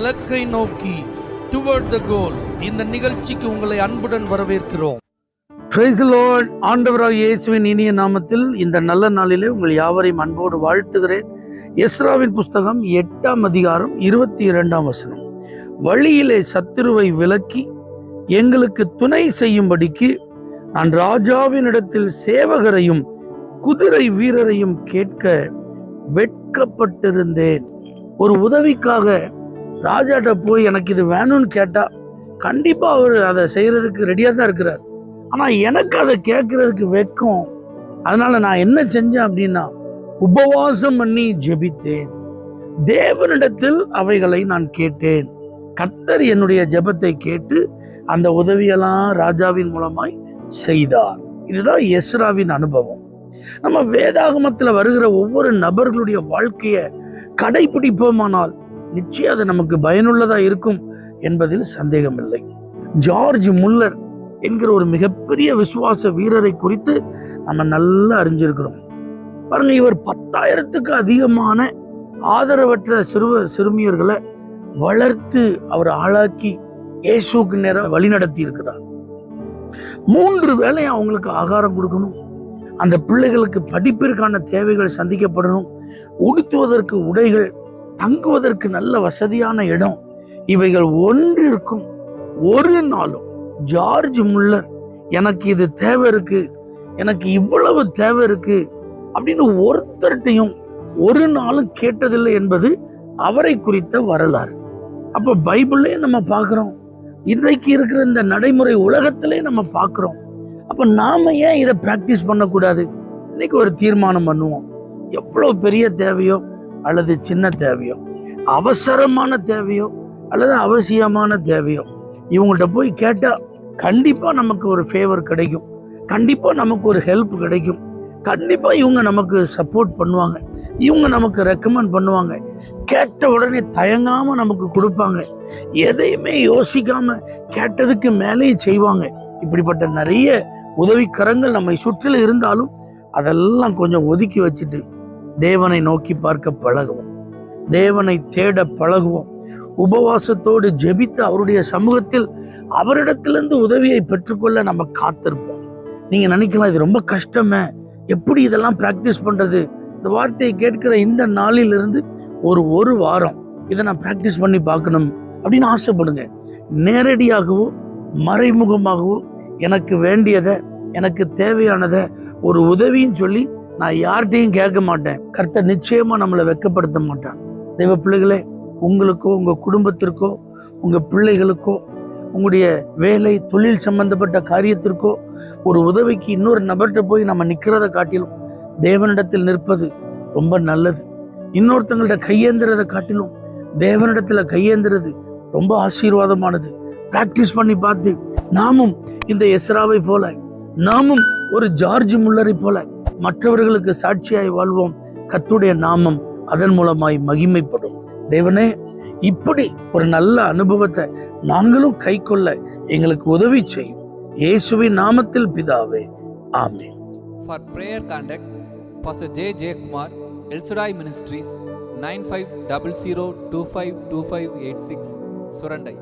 இலக்கை நோக்கி டுவர்ட் த கோல். இந்த நிகழ்ச்சிக்கு உங்களை அன்புடன் வரவேற்கிறோம். Praise the Lord. ஆண்டவராகிய இயேசுவின் இனிய நாமத்தில் இந்த நல்ல நாளிலே உங்கள் யாவரையும் அன்போடு வாழ்த்துகிறேன். எஸ்ராவின் புஸ்தகம் 8ஆம் அதிகாரம் 22ஆம் வசனம். வழியிலே சத்துருவை விலக்கி எங்களுக்கு துணை செய்யும்படிக்கு நான் ராஜாவினிடத்தில் சேவகரையும் குதிரை வீரரையும் கேட்க வெட்கப்பட்டிருந்தேன். ஒரு உதவிக்காக ராஜாட்ட போய் எனக்கு இது வேணும்னு கேட்டா கண்டிப்பா அவர் அதை செய்யறதுக்கு ரெடியா தான் இருக்கிறார். ஆனா எனக்கு அதை கேட்கறதுக்கு வெட்கம். அதனால நான் என்ன செஞ்சேன் அப்படின்னா, உபவாசம் பண்ணி ஜெபித்தேன். தேவனிடத்தில் அவைகளை நான் கேட்டேன். கர்த்தர் என்னுடைய ஜெபத்தை கேட்டு அந்த உதவியெல்லாம் ராஜாவின் மூலமாய் செய்தார். இதுதான் எஸ்ராவின் அனுபவம். நம்ம வேதாகமத்துல வருகிற ஒவ்வொரு நபர்களுடைய வாழ்க்கைய கடைபிடிப்போமானால் நிச்சயம் அது நமக்கு பயனுள்ளதா இருக்கும் என்பதில் சந்தேகமில்லை. ஜார்ஜ் முல்லர் என்கிற ஒரு மிகப்பெரிய விசுவாச வீரரை குறித்து நம்ம நல்லா அறிஞ்சிருக்கிறோம். பாருங்க, இவர் 10,000க்கு அதிகமான ஆதரவற்ற சிறுமியர்களை வளர்த்து அவர் ஆளாக்கி இயேசுவுக்கு நேரம் வழி நடத்தி இருக்கிறார். 3 வேளை அவங்களுக்கு ஆகாரம் கொடுக்கணும், அந்த பிள்ளைகளுக்கு படிப்பிற்கான தேவைகள் சந்திக்கப்படணும், உடுத்துவதற்கு உடைகள், தங்குவதற்கு நல்ல வசதியான இடம், இவைகள் ஒன்றிற்கும் ஒரு நாளும் ஜார்ஜ் முல்லர் எனக்கு இது தேவை இருக்கு, எனக்கு இவ்வளவு தேவை இருக்கு அப்படின்னு ஒருத்தர்கிட்டையும் ஒரு நாளும் கேட்டதில்லை என்பது அவரை குறித்த வரலாறு. அப்ப பைபிளே நம்ம பார்க்கிறோம், இன்றைக்கு இருக்கிற இந்த நடைமுறை உலகத்திலே நம்ம பார்க்கிறோம். அப்ப நாம ஏன் இதை பிராக்டிஸ் பண்ணக்கூடாது? இன்னைக்கு ஒரு தீர்மானம் பண்ணுவோம். எவ்வளவு பெரிய தேவையோ அல்லது சின்ன தேவையோ, அவசரமான தேவையோ அல்லது அவசியமான தேவையோ, இவங்கள்ட்ட போய் கேட்டா கண்டிப்பா நமக்கு ஒரு ஃபேவர் கிடைக்கும், கண்டிப்பா நமக்கு ஒரு ஹெல்ப் கிடைக்கும், கண்டிப்பா இவங்க நமக்கு சப்போர்ட் பண்ணுவாங்க, இவங்க நமக்கு ரெக்கமெண்ட் பண்ணுவாங்க, கேட்ட உடனே தயங்காம நமக்கு கொடுப்பாங்க, எதையுமே யோசிக்காம கேட்டதுக்கு மேலேயும் செய்வாங்க. இப்படிப்பட்ட நிறைய உதவிக்கரங்கள் நம்மை சுற்றில இருந்தாலும் அதெல்லாம் கொஞ்சம் ஒதுக்கி வச்சுட்டு தேவனை நோக்கி பார்க்க பழகுவோம், தேவனை தேட பழகுவோம், உபவாசத்தோடு ஜெபித்து அவருடைய சமூகத்தில் அவரிடத்திலிருந்து உதவியை பெற்றுக்கொள்ள நம்ம காத்திருப்போம். நீங்க நினைக்கலாம், இது ரொம்ப கஷ்டமே, எப்படி இதெல்லாம் பிராக்டிஸ் பண்றது? இந்த வார்த்தையை கேட்கிற இந்த நாளிலிருந்து ஒரு வாரம் இதை நான் பிராக்டிஸ் பண்ணி பார்க்கணும் அப்படின்னு ஆசைப்படுங்க. நேரடியாகவோ மறைமுகமாகவோ எனக்கு வேண்டியதை, எனக்கு தேவையானதை ஒரு உதவின்னு சொல்லி நான் யார்கிட்டையும் கேட்க மாட்டேன். கர்த்தர் நிச்சயமா நம்மளை வெட்கப்படுத்த மாட்டான். தெய்வ பிள்ளைகளே, உங்களுக்கோ உங்க குடும்பத்திற்கோ உங்க பிள்ளைகளுக்கோ உங்களுடைய வேலை தொழில் சம்பந்தப்பட்ட காரியத்திற்கோ ஒரு உதவிக்கு இன்னொரு நபர்கிட்ட போய் நம்ம நிற்கிறத காட்டிலும் தேவனிடத்தில் நிற்பது ரொம்ப நல்லது. இன்னொருத்தங்கள்ட்ட கையேந்திரதை காட்டிலும் தேவனிடத்துல கையேந்திரது ரொம்ப ஆசீர்வாதமானது. பிராக்டிஸ் பண்ணி பார்த்து நாமும் இந்த எஸ்ராவை போல, நாமும் ஒரு ஜார்ஜ் முல்லரை போல மற்றவர்களுக்கு சாட்சியாய் வாழ்வோம். கர்த்தருடைய நாமம் அதன் மூலமாய் மகிமைப்படும். தேவனே, இப்படி ஒரு நல்ல அனுபவத்தை நாங்களும் கை கொள்ள எங்களுக்கு உதவி செய்யும். இயேசுவின் நாமத்தில் பிதாவே, ஆமென். For prayer contact Pastor J. Kumar, El Shaddai Ministries, 9500252586, Surandai.